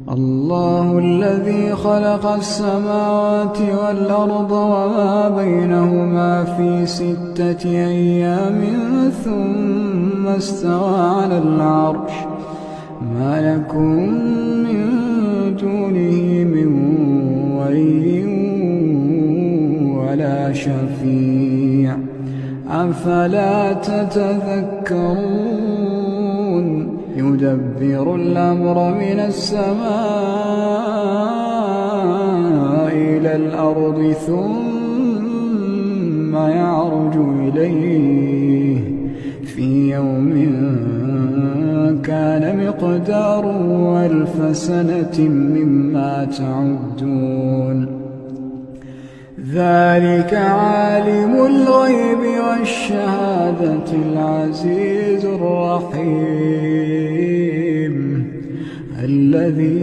الله الذي خلق السماوات والأرض وما بينهما في 6 أيام ثم استوى على العرش ما لكم من دونه من ولي ولا شفيع أفلا تتذكرون يدبر الأمر من السماء إلى الأرض ثم يعرج إليه في يوم كان مقداره 1000 سنة مما تعدون ذلك عالم الغيب والشهادة العزيز الرحيم الذي